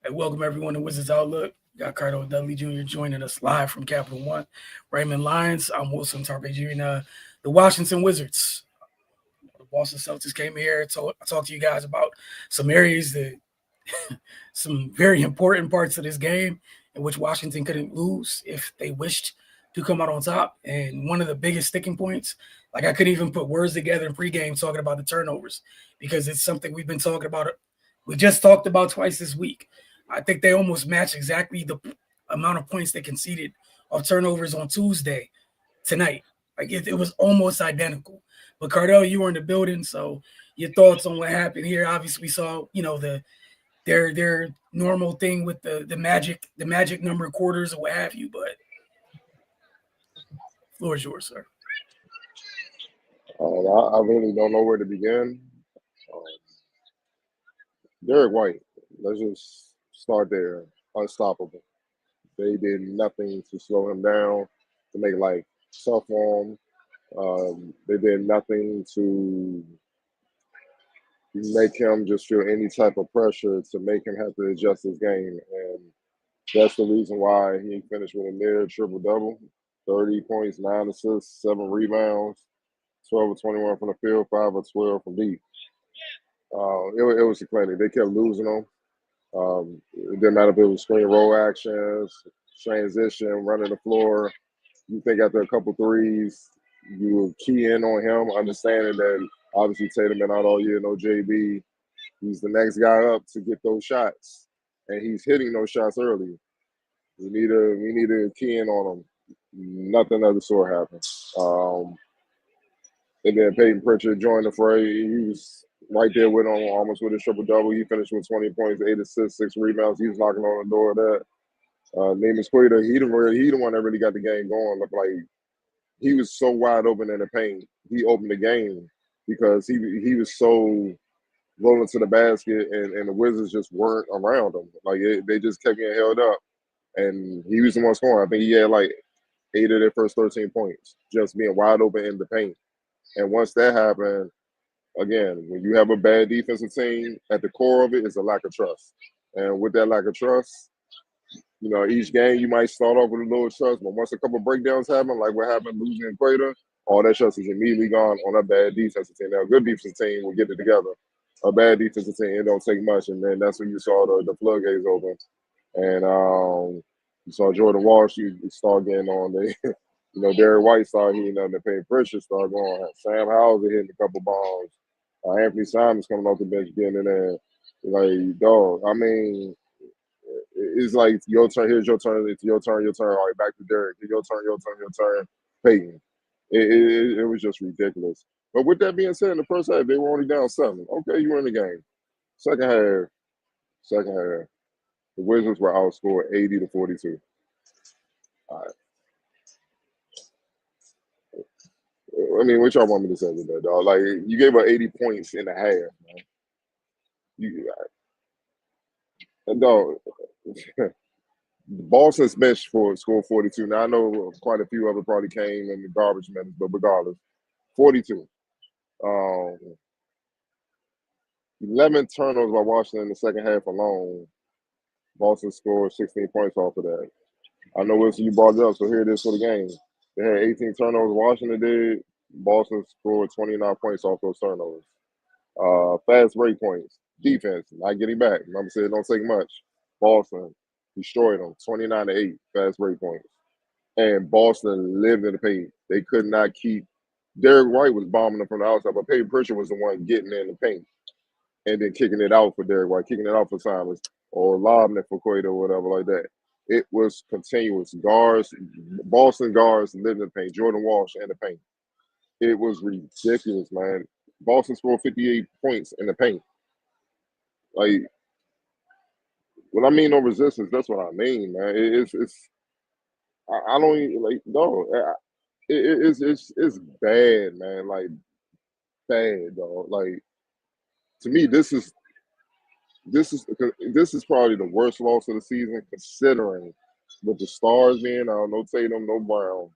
Hey, welcome everyone to Wizards Outlook. Got Cardo Dudley Jr. joining us live from Capital One. Raymond Lyons, I'm Wilson Tarpe Jr. And, the Washington Wizards. The Boston Celtics came here. I talked to you guys about some areas that, some very important parts of this game in which Washington couldn't lose if they wished to come out on top. And one of the biggest sticking points, like I couldn't even put words together in pregame talking about the turnovers because it's something we've been talking about. We just talked about twice this week. I think they almost match exactly the amount of points they conceded of turnovers on Tuesday tonight. Like it was almost identical. But Cardell, you were in the building, so your thoughts on what happened here? Obviously, we saw their normal thing with the magic number of quarters or what have you. But floor is yours, sir. I really don't know where to begin. Um, Derek White, let's just start there. Unstoppable. They did nothing to slow him down, to make life tough for him. They did nothing to make him just feel any type of pressure to make him have to adjust his game. And that's the reason why he finished with a near triple double, 30 points, 9 assists, 7 rebounds, 12 of 21 from the field, 5 of 12 from deep. It was a clinic. They kept losing them. It didn't matter if it was screen roll actions, transition, running the floor. You think after a couple threes, you would key in on him, understanding that obviously Tatum been out all year, no JB. He's the next guy up to get those shots, and he's hitting those shots early. We need to key in on him. Nothing of the sort happened. And then Peyton Pritchard joined the fray. He was right there with him, almost with a triple double. He finished with 20 points, 8 assists, 6 rebounds. He was knocking on the door of that. Namath Quater, he the one that really got the game going. Looked like he was so wide open in the paint. He opened the game because he was so rolling to the basket, and the Wizards just weren't around him. They just kept getting held up, and he was the one scoring. I think he had like 8 of their first 13 points, just being wide open in the paint. And once that happened, again, when you have a bad defensive team, at the core of it is a lack of trust. And with that lack of trust, each game you might start off with a little trust, but once a couple breakdowns happen, like what happened losing in Equator, all that trust is immediately gone on a bad defensive team. Now, a good defensive team will get it together. A bad defensive team, it don't take much, and then that's when you saw the floodgates open. And you saw Jordan Walsh, you start getting on the, Derek White started hitting on the paint pressure, started going. Sam Hauser hitting a couple bombs. Anthony Simons coming off the bench getting in there. Like, dog, I mean, it's like your turn. Here's your turn. It's your turn. Your turn. All right, back to Derek. Your turn. Your turn. Your turn. Peyton. It was just ridiculous. But with that being said, in the first half they were only down 7. Okay, you were in the game. Second half, the Wizards were outscored 80-42. All right. I mean, what y'all want me to say with that, dog? Like, you gave up 80 points in a half, man. You, dog. Boston's bench scored 42. Now I know quite a few of it probably came in the garbage minutes, but regardless, 42. Um, 11 turnovers by Washington in the second half alone. Boston scored 16 points off of that. I know Wilson, you brought it up, so here it is for the game. They had 18 turnovers. Washington did. Boston scored 29 points off those turnovers. Fast break points. Defense, not getting back. Remember, said it don't take much. Boston destroyed them, 29-8 fast break points. And Boston lived in the paint. They could not keep. Derek White was bombing them from the outside, but Peyton Pritchard was the one getting in the paint and then kicking it out for Derek White, kicking it out for Simons, or lobbing it for Quaid or whatever like that. It was continuous. Boston guards lived in the paint. Jordan Walsh in the paint. It was ridiculous, man. Boston scored 58 points in the paint. Like, when I mean no resistance, that's what I mean, man. I don't even, like, no. It's bad, man. Like, bad, though. Like, to me, this is probably the worst loss of the season, considering with the stars being out, no Tatum, no Brown.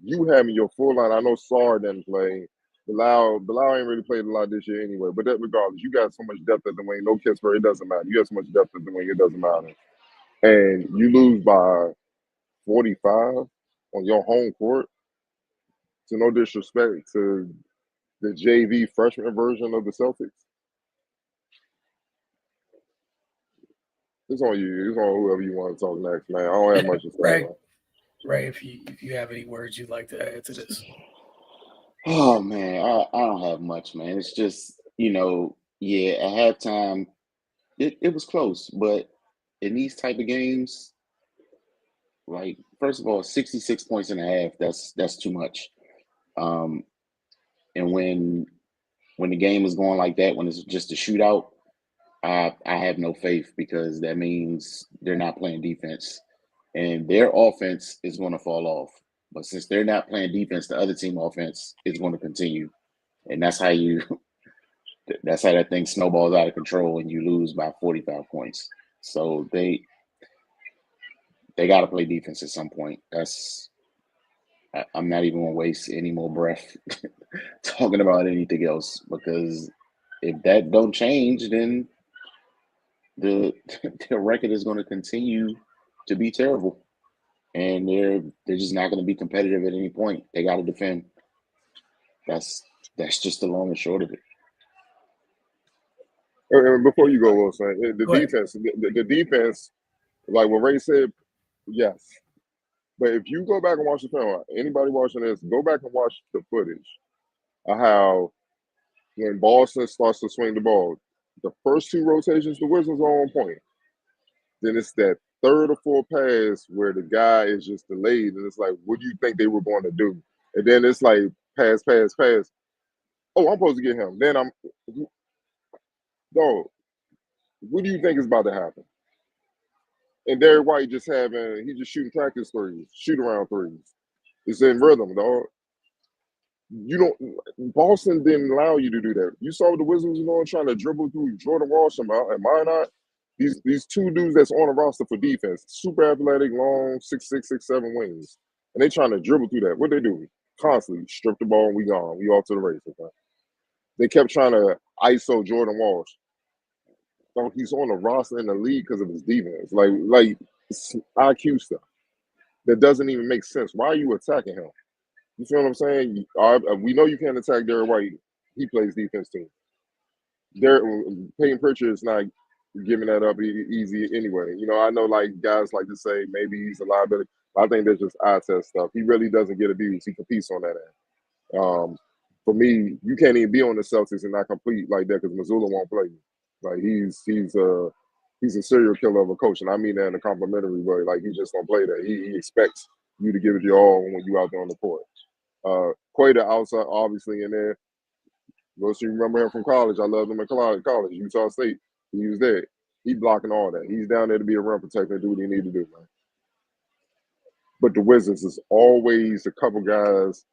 You having your full line. I know Sarr didn't play, Bilal ain't really played a lot this year anyway. But that regardless, you got so much depth at the wing. No Kingsbury, it doesn't matter. You got so much depth at the wing, it doesn't matter. And you lose by 45 on your home court. To no disrespect to the JV freshman version of the Celtics. It's on you. It's on whoever you want to talk next, man. I don't have much to say. Right. Ray, if you have any words you'd like to add to this. Oh man, I don't have much, man. It's just, yeah, at halftime it was close, but in these type of games, like first of all, 66 points and a half, that's too much. Um, and when the game is going like that, when it's just a shootout, I have no faith because that means they're not playing defense, and their offense is going to fall off. But since they're not playing defense, the other team offense is going to continue, and that's how that thing snowballs out of control, and you lose by 45 points. So they got to play defense at some point. I'm not even going to waste any more breath talking about anything else, because if that don't change, then the their record is going to continue to be terrible, and they're just not going to be competitive at any point. They got to defend. That's just the long and short of it. And before you go, Wilson, the Go ahead. defense, the defense, like what Ray said, yes. But if you go back and watch the film, anybody watching this, go back and watch the footage of how when Boston starts to swing the ball, the first two rotations, the Wizards are on point. Then it's that third or fourth pass where the guy is just delayed, and it's like, what do you think they were going to do? And then it's like pass, pass, pass. Oh, I'm supposed to get him. Then I'm, dog. What do you think is about to happen? And Derek White he's just shooting practice threes, shoot around threes. It's in rhythm, dog. You don't. Boston didn't allow you to do that. You saw what the Wizards were doing, trying to dribble through Jordan Walsh and Minot. These two dudes that's on the roster for defense, super athletic, long, 6'6", 6'7" wings, and they trying to dribble through that. What they do? Constantly strip the ball and we gone. We off to the races. Okay? They kept trying to ISO Jordan Walsh. So he's on the roster in the league because of his defense, like IQ stuff that doesn't even make sense. Why are you attacking him? You feel what I'm saying? We know you can't attack Derek White. He plays defense too. Peyton Pritchard is not giving that up easy anyway. I know like guys like to say maybe he's a liability. I think that's just eye test stuff. He really doesn't get abused. He competes on that end. For me, you can't even be on the Celtics and not complete like that because Missoula won't play you. Like he's a serial killer of a coach, and I mean that in a complimentary way. Like he just don't play that. He expects you to give it your all when you out there on the court. Quater outside, obviously in there. Most of you remember him from college. I loved him in college, Utah State. He was there. He blocking all that. He's down there to be a rim protector and do what he need to do, man. But the Wizards is always a couple guys.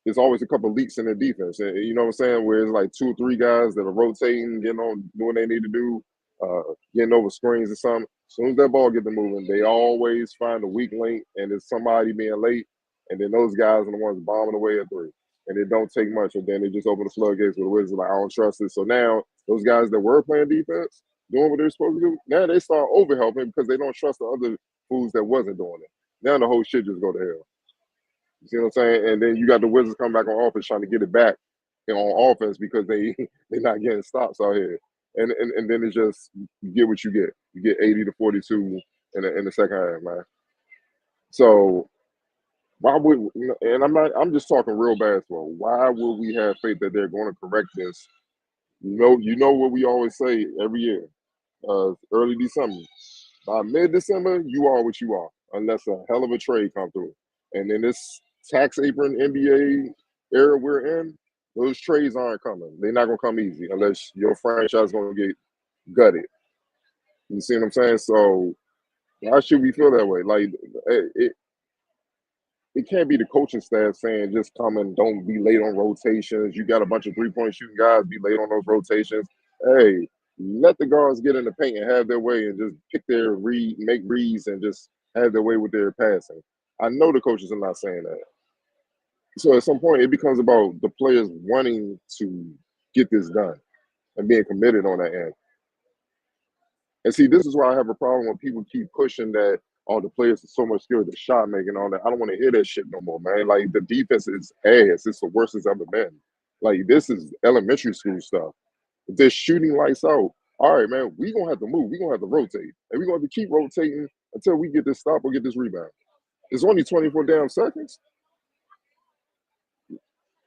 There's always a couple leaks in their defense. And you know what I'm saying? Where it's like 2 or 3 guys that are rotating, getting on, doing what they need to do, getting over screens or something. As soon as that ball gets to moving, they always find a weak link, and it's somebody being late, and then those guys are the ones bombing away at 3. And it don't take much, and then they just open the floodgates with the Wizards like, I don't trust it. So now those guys that were playing defense, doing what they're supposed to do, now they start overhelping because they don't trust the other fools that wasn't doing it. Now the whole shit just go to hell. You see what I'm saying? And then you got the Wizards come back on offense trying to get it back on offense because they're not getting stops out here. And then it's just you get what you get. You get 80 to 42 in the second half, man. So why would and I'm just talking real basketball. Why would we have faith that they're going to correct this? You know what we always say every year. Early December. By mid-December, you are what you are, unless a hell of a trade comes through. And in this tax apron NBA era we're in, those trades aren't coming. They're not gonna come easy unless your franchise is gonna get gutted. You see what I'm saying? So why should we feel that way? Like it can't be the coaching staff saying just come and don't be late on rotations. You got a bunch of 3-point shooting guys, be late on those rotations. Hey, let the guards get in the paint and have their way and just pick their make reads and just have their way with their passing. I know the coaches are not saying that. So at some point, it becomes about the players wanting to get this done and being committed on that end. And see, this is why I have a problem when people keep pushing that all the players are so much skilled at shot making all that. I don't want to hear that shit no more, man. Like the defense is ass. It's the worst it's ever been. Like this is elementary school stuff. If they're shooting lights out, all right, man, we gonna have to move. We gonna have to rotate, and we gonna have to keep rotating until we get this stop or get this rebound. It's only 24 damn seconds.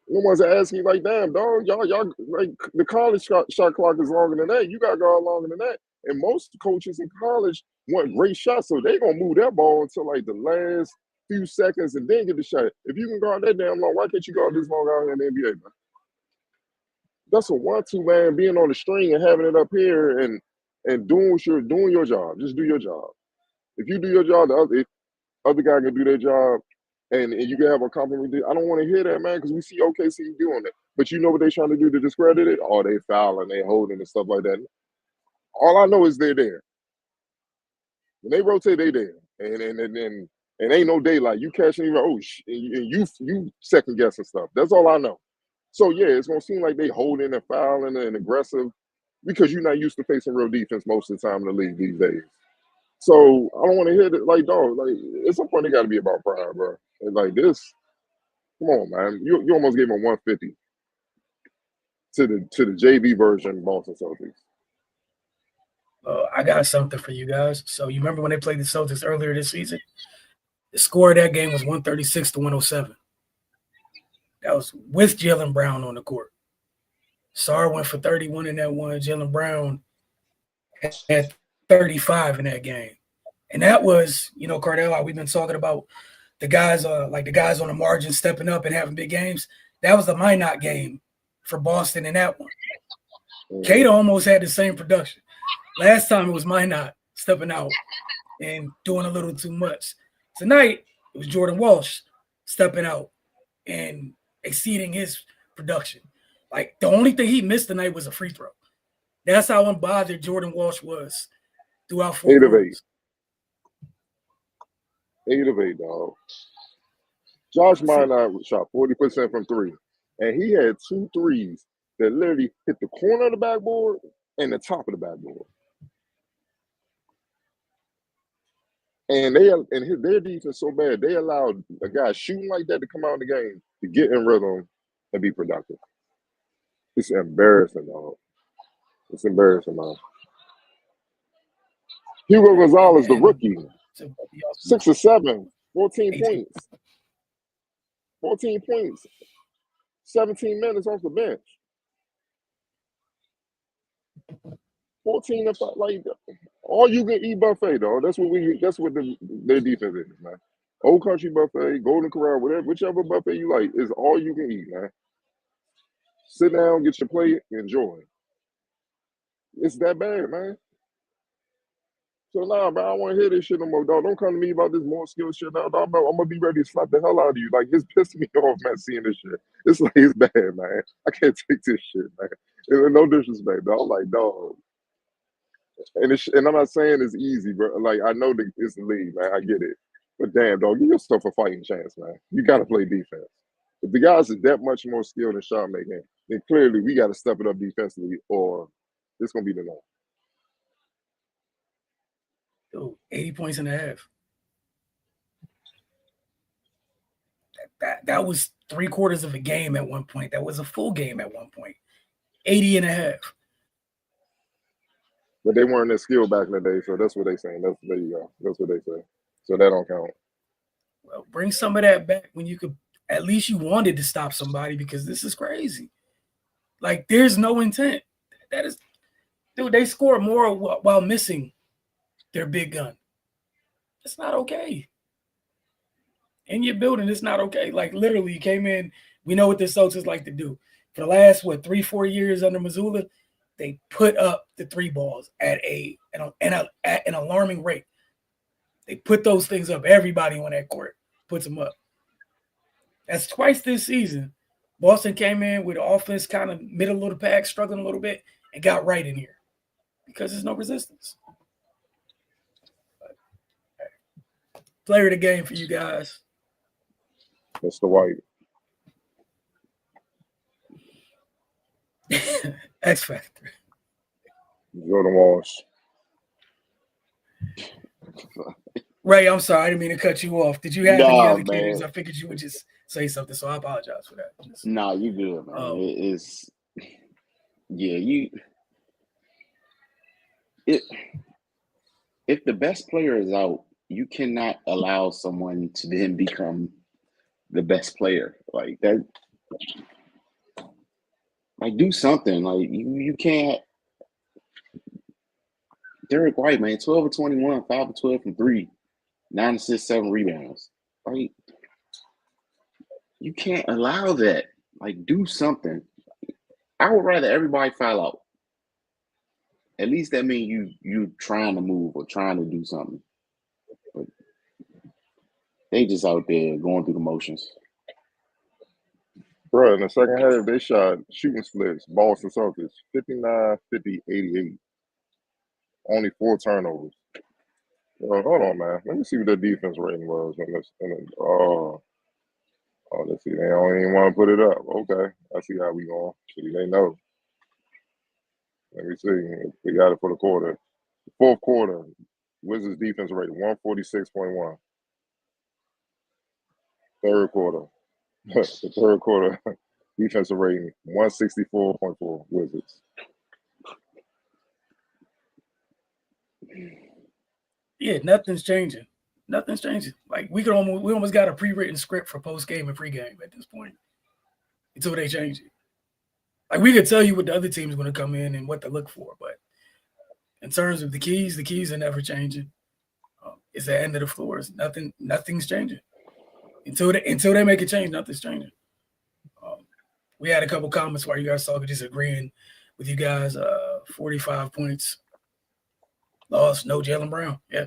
No one's asking like, damn, dog, y'all like the college shot clock is longer than that. You gotta go out longer than that. And most coaches in college want great shots, so they gonna move that ball until like the last few seconds and then get the shot. If you can guard that damn long, why can't you guard this long out here in the NBA, man? That's a 1-2, man, being on the string and having it up here and doing what you're doing your job. Just do your job. If you do your job, the other guy can do their job. And you can have a compliment. I don't want to hear that, man, because we see OKC doing it. But you know what they're trying to do to discredit it? Oh, they fouling, they holding and stuff like that. All I know is they're there. When they rotate, they there. And ain't no daylight. You catching even and you second guessing stuff. That's all I know. So yeah, it's gonna seem like they holding and fouling and aggressive because you're not used to facing real defense most of the time in the league these days. So I don't want to hear that, like, dog, like at some point it gotta be about pride, bro. And like this, come on, man. You almost gave him 150 to the JV version Boston Celtics. I got something for you guys. So you remember when they played the Celtics earlier this season? The score of that game was 136 to 107. That was with Jaylen Brown on the court. Sarr went for 31 in that one. Jaylen Brown had 35 in that game. And that was, Cardell, like we've been talking about the guys on the margin stepping up and having big games. That was the Minot game for Boston in that one. Kata almost had the same production. Last time it was Minot stepping out and doing a little too much. Tonight, it was Jordan Walsh stepping out and exceeding his production. Like, the only thing he missed tonight was a free throw. That's how unbothered Jordan Walsh was throughout 4 quarters. 8 of 8, dog. Josh Minot shot 40% from 3. And he had 2 threes that literally hit the corner of the backboard and the top of the backboard. And their defense so bad, they allowed a guy shooting like that to come out of the game to get in rhythm and be productive. It's embarrassing, dog. It's embarrassing, man. Hugo Gonzalez, the rookie, 6 or 7, 14 points. 14 points, 17 minutes off the bench. 14 like all you can eat buffet, dog. That's what their defense is, man. Old Country buffet, Golden Corral, whichever buffet you like, is all you can eat, man. Sit down, get your plate, enjoy. It's that bad, man. So nah, man, I don't want to hear this shit no more, dog. Don't come to me about this more skill shit now, dog. I'm gonna be ready to slap the hell out of you. Like, it's pissing me off, man, seeing this shit. It's like, it's bad, man. I can't take this shit, man. No disrespect, dog. I'm like, dog. And I'm not saying it's easy, bro. Like, I know that it's the league, man. I get it. But damn, dog, give yourself a fighting chance, man. You gotta play defense. If the guys are that much more skilled in shot making, then clearly we gotta step it up defensively, or it's gonna be the norm. 80 points and a half. That was 3/4 of a game at one point. That was a full game at one point. 80 and a half. But they weren't that skilled back in the day, so that's what they're saying. There you go. That's what they say. So that don't count. Well, bring some of that back when you could. At least you wanted to stop somebody, because this is crazy. Like, there's no intent. That is, dude, they score more while missing their big gun. It's not okay. In your building, it's not okay. Like, literally, you came in. We know what the Celtics like to do. For the last, 3-4 years under Mazzulla, they put up the 3 balls at an alarming rate. They put those things up. Everybody on that court puts them up. That's twice this season. Boston came in with offense kind of middle of the pack, struggling a little bit, and got right in here because there's no resistance. Player of the game for you guys. Mr. White. X Factor. Jordan Walsh. Ray, I'm sorry, I didn't mean to cut you off. Did you have any Nah, other candidates? man. I figured you would just say something, so I apologize for that. Nah, you good, man. It's yeah, if the best player is out, you cannot allow someone to then become the best player. Like that, like do something. Like you can't. Derek White, man, 12 of 21, 5 of 12 from 3, 9 assists, 7 rebounds. Like you can't allow that. Like do something. I would rather everybody foul out. At least that means you trying to move or trying to do something. But they just out there going through the motions. Bro, in the second half, they shot shooting splits, Boston Celtics, 59, 50, 88. Only 4 turnovers. Hold on, man. Let me see what their defense rating was. Let's see. They don't even want to put it up. Okay. I see how we going. See, they know. Let me see. We got it for the quarter. Fourth quarter, Wizards defense rating 146.1. Third quarter. The third quarter defensive rating 164.4 Wizards. Yeah, nothing's changing. Nothing's changing. Like we almost got a pre-written script for post game and pre-game at this point until they change it. Like we could tell you what the other team's going to come in and what to look for, but in terms of the keys are never changing. It's the end of the floors. Nothing's changing until they make a change. Nothing's changing. We had a couple comments while you guys talking, disagreeing with you guys. 45 points lost. No Jaylen Brown. Yeah.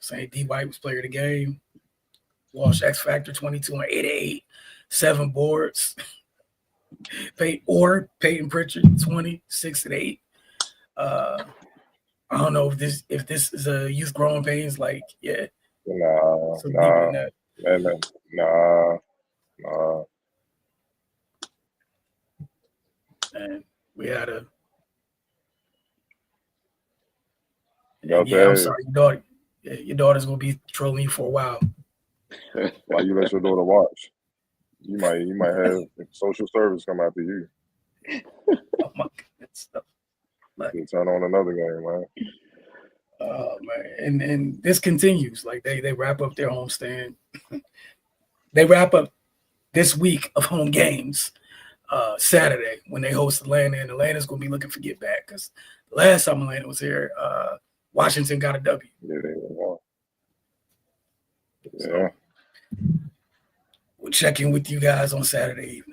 Saying D. White was player of the game. Walsh X Factor 22 on 88, 7 boards. Peyton Pritchard 26 and 8. I don't know if this is a youth growing pains. Like, yeah. Nah. And we had a. I'm sorry, your daughter's gonna be trolling you for a while. Why you let your daughter watch? You might have social service come after you. Oh my goodness. You turn on another game, man. Oh man, and this continues. Like they wrap up their homestand. They wrap up this week of home games Saturday when they host Atlanta, and Atlanta's gonna be looking for get back because the last time Atlanta was here, Washington got a W. Yeah, they won. Yeah. So, we'll check in with you guys on Saturday evening.